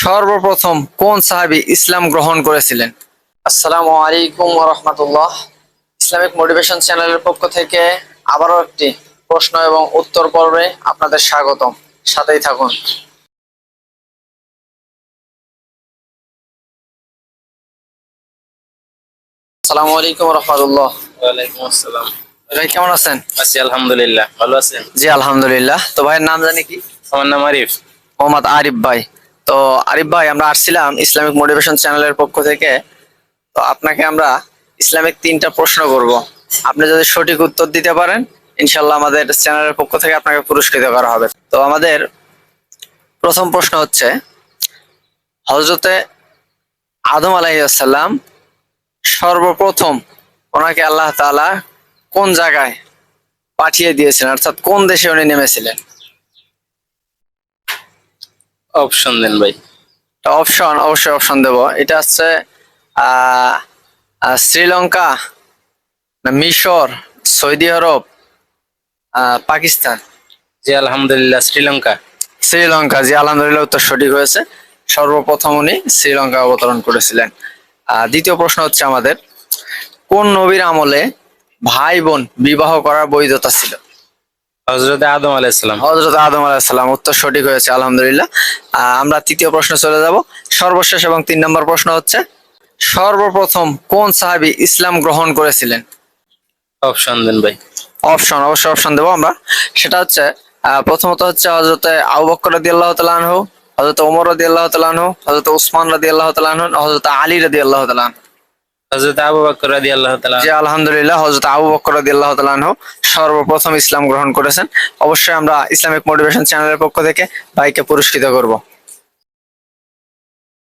সর্বপ্রথম কোন সাহাবী ইসলাম গ্রহণ করেছিলেন? আসসালামু আলাইকুম ওয়া রাহমাতুল্লাহ। ইসলামিক মোটিভেশন চ্যানেলের পক্ষ থেকে আবারও একটি প্রশ্ন এবং উত্তর পর্বে আপনাদের স্বাগতম। সাথেই থাকুন। আসসালামু আলাইকুম ওয়া রাহমাতুল্লাহ। ওয়ালাইকুম আসসালাম। ভাই কেমন আছেন? আছি আলহামদুলিল্লাহ, ভালো আছেন? জি আলহামদুলিল্লাহ। তো ভাইয়ের নাম জানি কি? আমার নাম আরিফ। মোহাম্মদ আরিফ ভাই। তো আরিফ ভাই, আমরা আসছিলাম ইসলামিক মোটিভেশন চ্যানেলের পক্ষ থেকে। তো আপনাকে আমরা ইসলামিক 3টা প্রশ্ন করব। আপনি যদি সঠিক উত্তর দিতে পারেন, ইনশাল্লাহ আমাদের চ্যানেলের পক্ষ থেকে আপনাকে পুরস্কৃত করা হবে। তো আমাদের প্রথম প্রশ্ন হচ্ছে, হযরতে আদম আলাইহিস সালাম সর্বপ্রথম ওনাকে আল্লাহ তাআলা কোন জায়গায় পাঠিয়ে দিয়েছিলেন, অর্থাৎ কোন দেশে উনি নেমেছিলেন? অপশন দেন ভাই। অপশন, অবশ্যই অপশন দেব। এটা হচ্ছে আহ শ্রীলঙ্কা, না মিশর, সৌদি আরব, পাকিস্তান। জি আলহামদুলিল্লাহ, শ্রীলঙ্কা। শ্রীলঙ্কা, জি আলহামদুলিল্লাহ, উত্তর সঠিক হয়েছে। সর্বপ্রথম উনি শ্রীলঙ্কা অবতরণ করেছিলেন। দ্বিতীয় প্রশ্ন হচ্ছে আমাদের, কোন নবীর আমলে ভাই বোন বিবাহ করার বৈধতা ছিল? হযরত আদম আলাইহিস সালাম। হযরত আদম আলাইহিস সালাম, উত্তর সঠিক হয়েছে আলহামদুলিল্লাহ। আমরা তৃতীয় প্রশ্ন চলে যাব। সর্বশেষ এবং 3 নম্বর প্রশ্ন হচ্ছে, সর্বপ্রথম কোন সাহাবী ইসলাম গ্রহণ করেছিলেন? অপশন দেন ভাই। অপশন, অবশ্যই অপশন দেবো আমরা। সেটা হচ্ছে প্রথমত হচ্ছে হযরতে আবু বকর রাদিয়াল্লাহু তাআলা আনহু, হযরতে ওমর রাদিয়াল্লাহু তাআলা আনহু, হযরতে উসমান রাদিয়াল্লাহু তাআলা আনহু, হযরতে আলী রাদিয়াল্লাহু তাআলা আনহু। হযরত আবু বকর রাদিয়াল্লাহু তাআলা। জি আলহামদুলিল্লাহ, হযরতে আবু বকর রাদিয়াল্লাহু তাআলা আনহু সর্বপ্রথম ইসলাম গ্রহণ করেছেন। অবশ্যই আমরা ইসলামিক মোটিভেশন চ্যানেলের পক্ষ থেকে ভাইকে পুরস্কৃত করব।